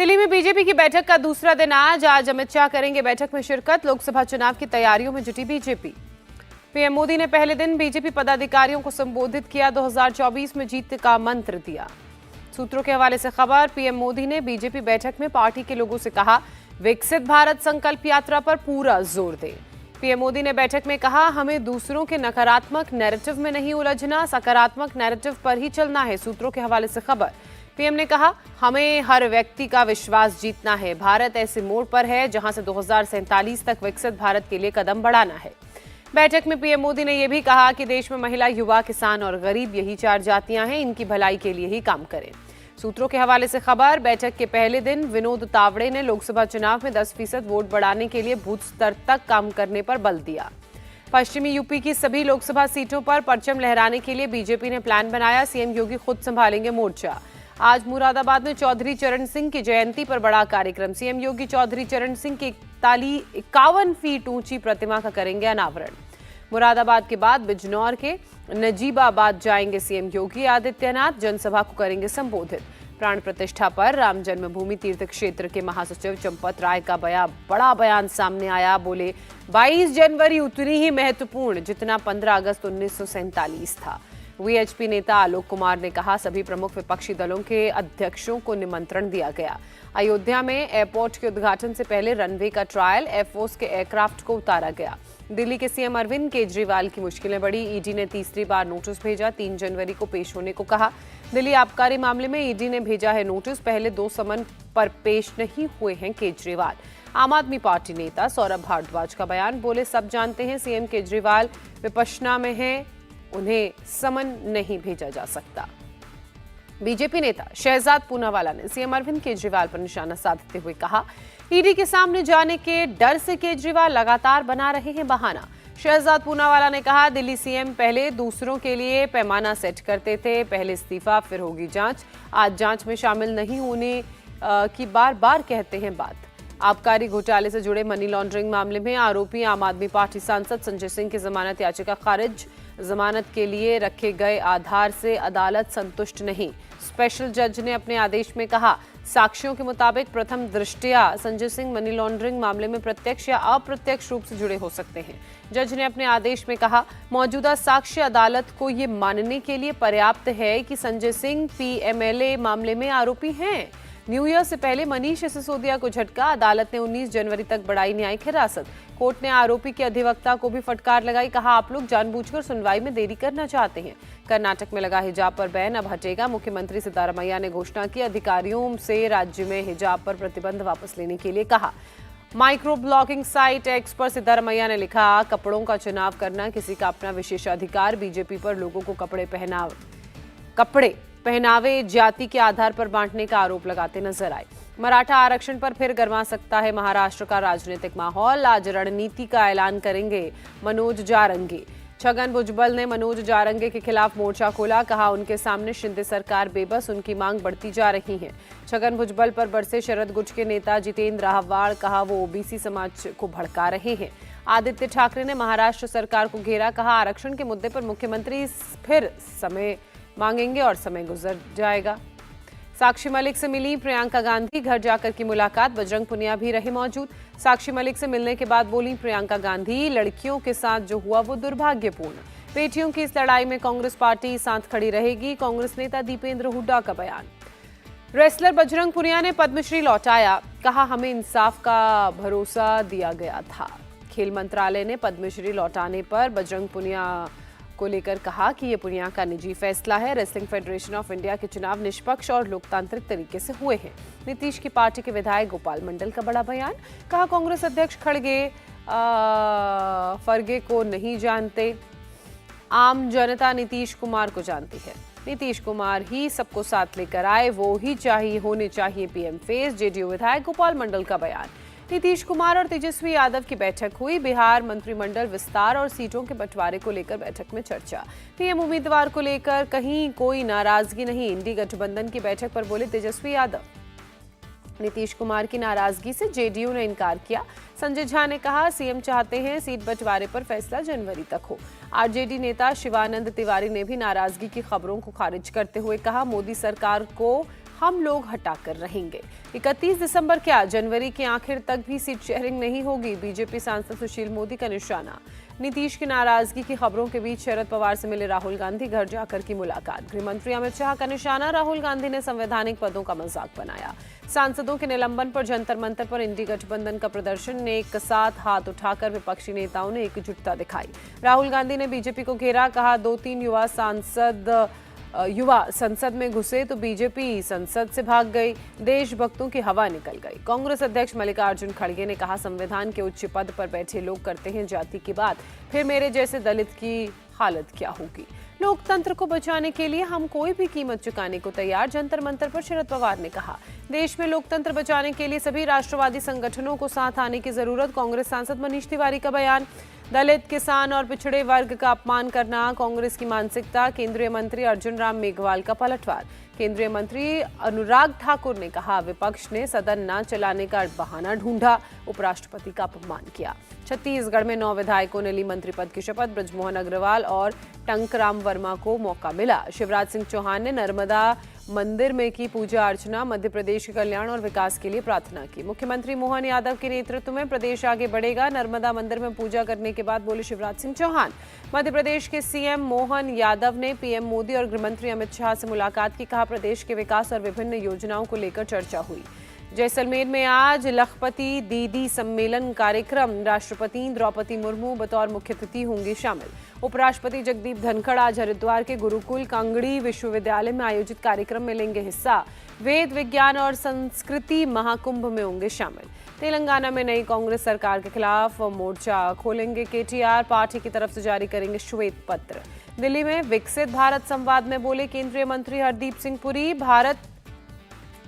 दिल्ली में बीजेपी की बैठक का दूसरा दिन आज अमित शाह करेंगे बैठक में शिरकत। लोकसभा चुनाव की तैयारियों में जुटी बीजेपी। पीएम मोदी ने पहले दिन बीजेपी पदाधिकारियों को संबोधित किया, 2024 में जीत का मंत्र दिया। सूत्रों के हवाले से खबर, पीएम मोदी ने बीजेपी बैठक में पार्टी के लोगों से कहा, विकसित भारत संकल्प यात्रा पर पूरा जोर दें। पीएम मोदी ने बैठक में कहा, हमें दूसरों के नकारात्मक नैरेटिव में नहीं उलझना, सकारात्मक नैरेटिव पर ही चलना है। सूत्रों के हवाले से खबर, पीएम ने कहा, हमें हर व्यक्ति का विश्वास जीतना है। भारत ऐसे मोड़ पर है जहां से 2047 तक विकसित भारत के लिए कदम बढ़ाना है। बैठक में पीएम मोदी ने यह भी कहा कि देश में महिला, युवा, किसान और गरीब, यही चार जातियां हैं, इनकी भलाई के लिए ही काम करें। सूत्रों के हवाले से खबर, बैठक के पहले दिन विनोद तावड़े ने लोकसभा चुनाव में 10% वोट बढ़ाने के लिए बूथ स्तर तक काम करने पर बल दिया। पश्चिमी यूपी की सभी लोकसभा सीटों पर परचम लहराने के लिए बीजेपी ने प्लान बनाया। सीएम योगी खुद संभालेंगे मोर्चा। आज मुरादाबाद में चौधरी चरण सिंह की जयंती पर बड़ा कार्यक्रम। सीएम योगी चौधरी चरण सिंह की 51 फीट ऊंची प्रतिमा का करेंगे अनावरण। मुरादाबाद के बाद बिजनौर के नजीबाबाद जाएंगे सीएम योगी आदित्यनाथ, जनसभा को करेंगे संबोधित। प्राण प्रतिष्ठा पर राम जन्मभूमि तीर्थ क्षेत्र के महासचिव चंपत राय का बड़ा बयान सामने आया। बोले, 22 जनवरी उतनी ही महत्वपूर्ण जितना 15 अगस्त 1947 था। वीएचपी नेता आलोक कुमार ने कहा, सभी प्रमुख विपक्षी दलों के अध्यक्षों को निमंत्रण दिया गया। अयोध्या में एयरपोर्ट के उद्घाटन से पहले रनवे का ट्रायल, एयरफोर्स के एयरक्राफ्ट को उतारा गया। दिल्ली के सीएम अरविंद केजरीवाल की मुश्किलें बढ़ी, ईडी ने तीसरी बार नोटिस भेजा, 3 जनवरी को पेश होने को कहा। दिल्ली आबकारी मामले में ईडी ने भेजा है नोटिस, पहले 2 समन पर पेश नहीं हुए हैं केजरीवाल। आम आदमी पार्टी नेता सौरभ भारद्वाज का बयान, बोले, सब जानते हैं सीएम केजरीवाल विपश्यना में हैं, उन्हें समन नहीं भेजा जा सकता। बीजेपी नेता शहजाद पूनावाला ने सीएम अरविंद केजरीवाल पर निशाना साधते हुए कहा, ईडी के सामने जाने के डर से केजरीवाल लगातार बना रहे हैं बहाना। शहजाद पूनावाला ने कहा, दिल्ली सीएम पहले दूसरों के लिए पैमाना सेट करते थे, पहले इस्तीफा फिर होगी जांच। आज जांच में शामिल नहीं होने की बार बार कहते हैं बात। आबकारी घोटाले से जुड़े मनी लॉन्ड्रिंग मामले में आरोपी आम आदमी पार्टी सांसद संजय सिंह की जमानत याचिका खारिज। जमानत के लिए रखे गए आधार से अदालत संतुष्ट नहीं। स्पेशल जज ने अपने आदेश में कहा, साक्ष्यों के मुताबिक प्रथम दृष्टया संजय सिंह मनी लॉन्ड्रिंग मामले में प्रत्यक्ष या अप्रत्यक्ष रूप से जुड़े हो सकते हैं। जज ने अपने आदेश में कहा, मौजूदा साक्ष्य अदालत को ये मानने के लिए पर्याप्त है कि संजय सिंह पीएमएलए मामले में आरोपी हैं। न्यू ईयर से पहले मनीष सिसोदिया को झटका, अदालत ने 19 जनवरी तक बढ़ाई न्यायिक हिरासत। कोर्ट ने आरोपी के अधिवक्ता को भी फटकार लगाई, कहा, आप लोग जानबूझकर सुनवाई में देरी करना चाहते हैं। कर्नाटक में लगा हिजाब पर बैन अब हटेगा, मुख्यमंत्री सिद्धारमैया ने घोषणा की। अधिकारियों से राज्य में हिजाब पर प्रतिबंध वापस लेने के लिए कहा। माइक्रो ब्लॉगिंग साइट एक्स पर सिद्धारमैया ने लिखा, कपड़ों का चुनाव करना किसी का अपना विशेषाधिकार। बीजेपी पर लोगों को कपड़े पहनावे जाति के आधार पर बांटने का आरोप लगाते नजर आए। मराठा आरक्षण पर फिर गरमा सकता है महाराष्ट्र का राजनीतिक माहौल। आज रणनीति का ऐलान करेंगे मनोज जारंगे। छगन भुजबल ने मनोज जारंगे के खिलाफ मोर्चा खोला, कहा, उनके सामने शिंदे सरकार बेबस, उनकी मांग बढ़ती जा रही है। छगन भुजबल पर बरसे शरद गुट के नेता जितेंद्र आहवाड़, कहा, वो ओबीसी समाज को भड़का रहे हैं। आदित्य ठाकरे ने महाराष्ट्र सरकार को घेरा, कहा, आरक्षण के मुद्दे पर मुख्यमंत्री फिर समय मांगेंगे और समय गुजर जाएगा। साक्षी मलिक से मिली प्रियंका गांधी, घर जाकर की मुलाकात, बजरंग पुनिया भी रहे मौजूद। साक्षी मलिक से मिलने के बाद बोली प्रियंका गांधी, लड़कियों के साथ जो हुआ वो दुर्भाग्यपूर्ण। बेटियों की इस लड़ाई में कांग्रेस पार्टी साथ खड़ी रहेगी। कांग्रेस नेता दीपेंद्र हुड्डा का बयान। रेसलर बजरंग पुनिया ने पद्मश्री लौटाया, कहा, हमें इंसाफ का भरोसा दिया गया था। खेल मंत्रालय ने पद्मश्री लौटाने पर बजरंग पुनिया को लेकर कहा कि यह पुनिया का निजी फैसला है। रेसलिंग फेडरेशन ऑफ इंडिया के चुनाव निष्पक्ष और लोकतांत्रिक तरीके से हुए हैं। नीतीश की पार्टी के विधायक गोपाल मंडल का बड़ा बयान, कहा, कांग्रेस अध्यक्ष खड़गे फरगे को नहीं जानते, आम जनता नीतीश कुमार को जानती है। नीतीश कुमार ही सबको साथ लेकर आए, वो ही होने चाहिए पीएम फेस। जेडीयू विधायक गोपाल मंडल का बयान। नीतीश कुमार और तेजस्वी यादव की बैठक हुई। बिहार मंत्रिमंडल विस्तार और सीटों के बंटवारे को लेकर बैठक में चर्चा। पीएम उम्मीदवार को लेकर कहीं कोई नाराजगी नहीं, इंडी गठबंधन की बैठक पर बोले तेजस्वी यादव। नीतीश कुमार की नाराजगी से जेडीयू ने इनकार किया। संजय झा ने कहा, सीएम चाहते हैं सीट बंटवारे पर फैसला जनवरी तक हो। आरजेडी नेता शिवानंद तिवारी ने भी नाराजगी की खबरों को खारिज करते हुए कहा, मोदी सरकार को हम लोग हटाकर रहेंगे। 31 दिसंबर क्या जनवरी के आखिर तक भी सीट शेयरिंग नहीं होगी, बीजेपी सांसद सुशील मोदी का निशाना। नीतीश की नाराजगी की खबरों के बीच शरद पवार से मिले राहुल गांधी, घर जाकर की मुलाकात। गृह मंत्री अमित शाह का निशाना, राहुल गांधी ने संवैधानिक पदों का मजाक बनाया। सांसदों के निलंबन पर जंतर मंतर पर इंडी गठबंधन का प्रदर्शन, एक साथ हाथ उठाकर विपक्षी नेताओं ने एकजुटता दिखाई। राहुल गांधी ने बीजेपी को घेरा, कहा 2-3 युवा संसद में घुसे तो बीजेपी संसद से भाग गई, देशभक्तों की हवा निकल गई। कांग्रेस अध्यक्ष मल्लिकार्जुन खड़गे ने कहा, संविधान के उच्च पद पर बैठे लोग करते हैं जाति की बात, फिर मेरे जैसे दलित की हालत क्या होगी। लोकतंत्र को बचाने के लिए हम कोई भी कीमत चुकाने को तैयार, जंतर मंतर पर शरद पवार ने कहा। देश में लोकतंत्र बचाने के लिए सभी राष्ट्रवादी संगठनों को साथ आने की जरूरत, कांग्रेस सांसद मनीष तिवारी का बयान। दलित, किसान और पिछड़े वर्ग का अपमान करना कांग्रेस की मानसिकता, केंद्रीय मंत्री अर्जुन राम मेघवाल का पलटवार। केंद्रीय मंत्री अनुराग ठाकुर ने कहा, विपक्ष ने सदन न चलाने का बहाना ढूंढा, उपराष्ट्रपति का अपमान किया। छत्तीसगढ़ में 9 विधायकों ने ली मंत्री पद की शपथ, बृजमोहन अग्रवाल और टंकराम वर्मा को मौका मिला। शिवराज सिंह चौहान ने नर्मदा मंदिर में की पूजा अर्चना, मध्य प्रदेश के कल्याण और विकास के लिए प्रार्थना की। मुख्यमंत्री मोहन यादव के नेतृत्व में प्रदेश आगे बढ़ेगा, नर्मदा मंदिर में पूजा करने के बाद बोले शिवराज सिंह चौहान। मध्य प्रदेश के सीएम मोहन यादव ने पीएम मोदी और गृह मंत्री अमित शाह से मुलाकात की, कहा प्रदेश के विकास और विभिन्न योजनाओं को लेकर चर्चा हुई। जैसलमेर में आज लखपति दीदी सम्मेलन कार्यक्रम, राष्ट्रपति द्रौपदी मुर्मू बतौर मुख्य अतिथि होंगी शामिल। उपराष्ट्रपति जगदीप धनखड़ आज हरिद्वार के गुरुकुल कांगड़ी विश्वविद्यालय में आयोजित कार्यक्रम में लेंगे हिस्सा। वेद, विज्ञान और संस्कृति महाकुंभ में होंगे शामिल। तेलंगाना में नई कांग्रेस सरकार के खिलाफ मोर्चा खोलेंगे केटीआर, पार्टी की तरफ से जारी करेंगे श्वेत पत्र। दिल्ली में विकसित भारत संवाद में बोले केंद्रीय मंत्री हरदीप सिंह पुरी, भारत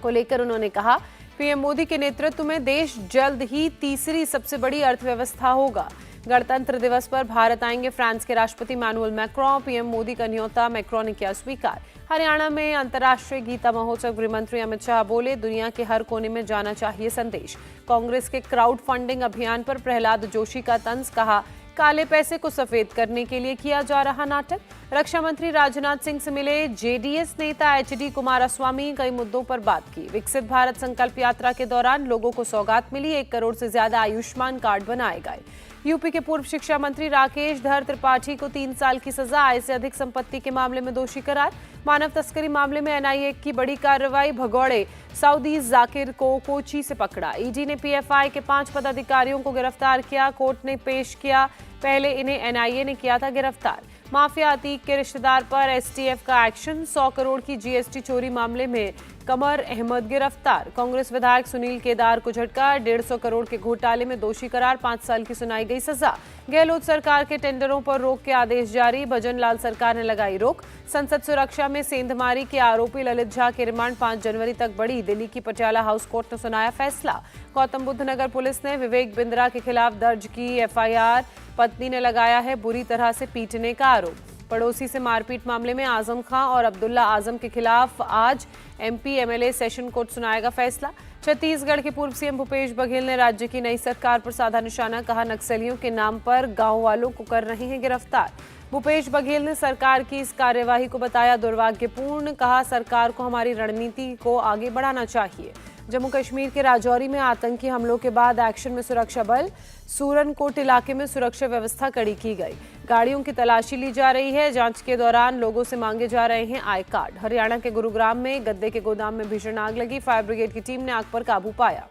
को लेकर उन्होंने कहा, पीएम मोदी के नेतृत्व में देश जल्द ही तीसरी सबसे बड़ी अर्थव्यवस्था होगा। गणतंत्र दिवस पर भारत आएंगे फ्रांस के राष्ट्रपति इमैनुअल मैक्रों, पीएम मोदी का न्योता मैक्रों ने किया स्वीकार। हरियाणा में अंतर्राष्ट्रीय गीता महोत्सव, गृह मंत्री अमित शाह बोले, दुनिया के हर कोने में जाना चाहिए संदेश। कांग्रेस के क्राउड फंडिंग अभियान पर प्रहलाद जोशी का तंज, कहा काले पैसे को सफेद करने के लिए किया जा रहा नाटक। रक्षा मंत्री राजनाथ सिंह से मिले जेडीएस नेता एचडी कुमारस्वामी, कई मुद्दों पर बात की। विकसित भारत संकल्प यात्रा के दौरान लोगों को सौगात मिली, 1 करोड़ से ज्यादा आयुष्मान कार्ड बनाए गए। यूपी के पूर्व शिक्षा मंत्री राकेश धर त्रिपाठी को 3 साल की सजा, आय से अधिक संपत्ति के मामले में दोषी करार। मानव तस्करी मामले में एनआईए की बड़ी कार्रवाई, भगौड़े सऊदी जाकिर को कोची से पकड़ा। ईडी ने पीएफआई के 5 पदाधिकारियों को गिरफ्तार किया, कोर्ट ने पेश किया, पहले इन्हें एनआईए ने किया था गिरफ्तार। माफिया अतीक के रिश्तेदार पर एसटीएफ का एक्शन, 100 करोड़ की जीएसटी चोरी मामले में कमर अहमद गिरफ्तार। कांग्रेस विधायक सुनील केदार को झटका, 150 करोड़ के घोटाले में दोषी करार, 5 साल की सुनाई गई सजा। गहलोत सरकार के टेंडरों पर रोक के आदेश जारी, भजन लाल सरकार ने लगाई रोक। संसद सुरक्षा में सेंधमारी के आरोपी ललित झा की रिमांड 5 जनवरी तक बढ़ी, दिल्ली की पटियाला हाउस कोर्ट ने सुनाया फैसला। गौतम बुद्ध नगर पुलिस ने विवेक बिंद्रा के खिलाफ दर्ज की एफआईआर, पत्नी ने लगाया है बुरी तरह से पीटने का आरोप। पड़ोसी से मारपीट मामले में आजम खां और अब्दुल्ला आजम के खिलाफ आज एमपी एमएलए सेशन कोर्ट सुनाएगा फैसला। छत्तीसगढ़ के पूर्व सीएम भूपेश बघेल ने राज्य की नई सरकार पर साधा निशाना, कहा नक्सलियों के नाम पर गांव वालों को कर रहे हैं गिरफ्तार। भूपेश बघेल ने सरकार की इस कार्यवाही को बताया दुर्भाग्यपूर्ण, कहा सरकार को हमारी रणनीति को आगे बढ़ाना चाहिए। जम्मू कश्मीर के राजौरी में आतंकी हमलों के बाद एक्शन में सुरक्षा बल, सूरनकोट इलाके में सुरक्षा व्यवस्था कड़ी की गई। गाड़ियों की तलाशी ली जा रही है, जांच के दौरान लोगों से मांगे जा रहे हैं आई कार्ड। हरियाणा के गुरुग्राम में गद्दे के गोदाम में भीषण आग लगी, फायर ब्रिगेड की टीम ने आग पर काबू पाया।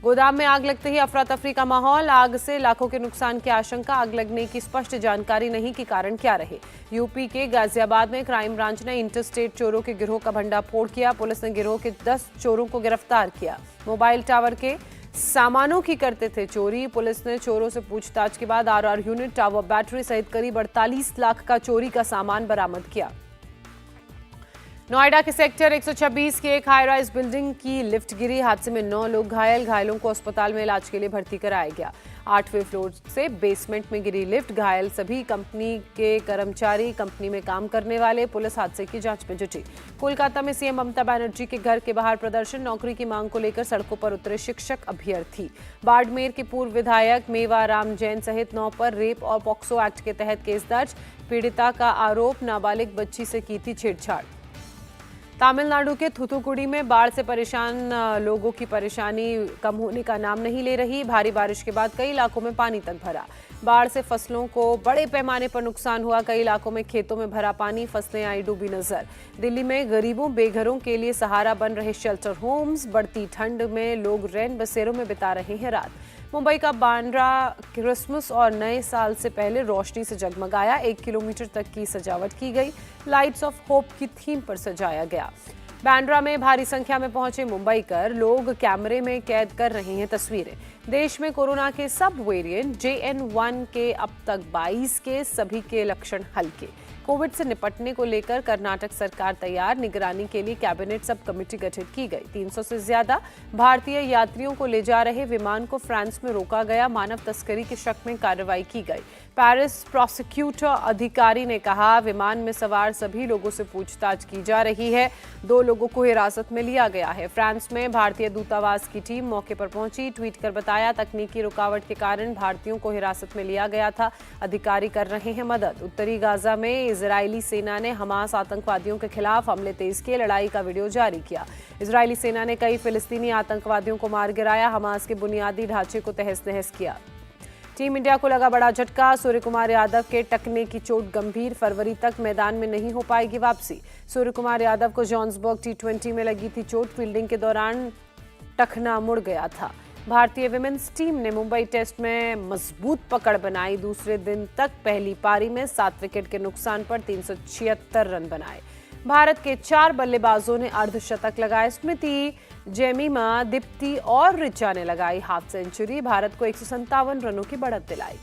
गोदाम में आग लगते ही अफरा तफरी का माहौल, आग से लाखों के नुकसान की आशंका, आग लगने की स्पष्ट जानकारी नहीं कि कारण क्या रहे। यूपी के गाजियाबाद में क्राइम ब्रांच ने इंटरस्टेट चोरों के गिरोह का भंडाफोड़ किया, पुलिस ने गिरोह के 10 चोरों को गिरफ्तार किया। मोबाइल टावर के सामानों की करते थे चोरी, पुलिस ने चोरों से पूछताछ के बाद आरआर यूनिट, टावर बैटरी सहित करीब 48 लाख का चोरी का सामान बरामद किया। नोएडा के सेक्टर 126 की एक हाई राइज बिल्डिंग की लिफ्ट गिरी, हादसे में 9 लोग घायल, घायलों को अस्पताल में इलाज के लिए भर्ती कराया गया। 8वें फ्लोर से बेसमेंट में गिरी लिफ्ट, घायल सभी कंपनी के कर्मचारी, कंपनी में काम करने वाले। पुलिस हादसे की जांच में जुटी। कोलकाता में सीएम ममता बनर्जी के घर के बाहर प्रदर्शन, नौकरी की मांग को लेकर सड़कों पर उतरे शिक्षक अभ्यर्थी। बाड़मेर के पूर्व विधायक मेवाराम जैन सहित 9 पर रेप और पॉक्सो एक्ट के तहत केस दर्ज, पीड़िता का आरोप नाबालिग बच्ची से की थी छेड़छाड़। तमिलनाडु के थूथुकुडी में बाढ़ से परेशान लोगों की परेशानी कम होने का नाम नहीं ले रही। भारी बारिश के बाद कई इलाकों में पानी तक भरा। बाढ़ से फसलों को बड़े पैमाने पर नुकसान हुआ। कई इलाकों में खेतों में भरा पानी, फसलें आई डूबी नजर। दिल्ली में गरीबों बेघरों के लिए सहारा बन रहे शेल्टर होम्स। बढ़ती ठंड में लोग रैन बसेरों में बिता रहे हैं रात। मुंबई का बांद्रा क्रिसमस और नए साल से पहले रोशनी से जगमगाया। 1 किलोमीटर तक की सजावट की गई। लाइट्स ऑफ होप की थीम पर सजाया गया। बांद्रा में भारी संख्या में पहुंचे मुंबईकर लोग कैमरे में कैद कर रहे हैं तस्वीरें। देश में कोरोना के सब वेरिएंट JN1 के अब तक 22 के, सभी के लक्षण हल्के। कोविड से निपटने को लेकर कर्नाटक सरकार तैयार। निगरानी के लिए कैबिनेट सब कमेटी गठित की गई। 300 से ज्यादा भारतीय यात्रियों को ले जा रहे विमान को फ्रांस में रोका गया। मानव तस्करी के शक में कार्रवाई की गई। पेरिस प्रोसिक्यूटर अधिकारी ने कहा, विमान में सवार सभी लोगों से पूछताछ की जा रही है। 2 लोगों को हिरासत में लिया गया है। फ्रांस में भारतीय दूतावास की टीम मौके पर पहुंची। ट्वीट कर बताया, तकनीकी रुकावट के कारण भारतीयों को हिरासत में लिया गया था। अधिकारी कर रहे हैं मदद। उत्तरी गाजा में इजरायली सेना ने हमास आतंकवादियों के खिलाफ हमले तेज किए। लड़ाई का वीडियो जारी किया। इजरायली सेना ने कई फिलिस्तीनी आतंकवादियों को मार गिराया। हमास के बुनियादी ढांचे को तहस नहस किया। टीम इंडिया को लगा बड़ा झटका। सूर्य कुमार यादव के टखने की चोट गंभीर। फरवरी तक मैदान में नहीं हो पाएगी वापसी। सूर्य कुमार यादव को जोहान्सबर्ग T20 में लगी थी चोट। फील्डिंग के दौरान टखना मुड़ गया था। भारतीय विमेंस टीम ने मुंबई टेस्ट में मजबूत पकड़ बनाई। दूसरे दिन तक पहली पारी में 7 विकेट के नुकसान पर 376 रन बनाए। भारत के 4 बल्लेबाजों ने अर्धशतक लगाए। स्मृति, जेमिमा, दीप्ति और ऋचा ने लगाई हाफ सेंचुरी। भारत को 157 रनों की बढ़त दिलाई।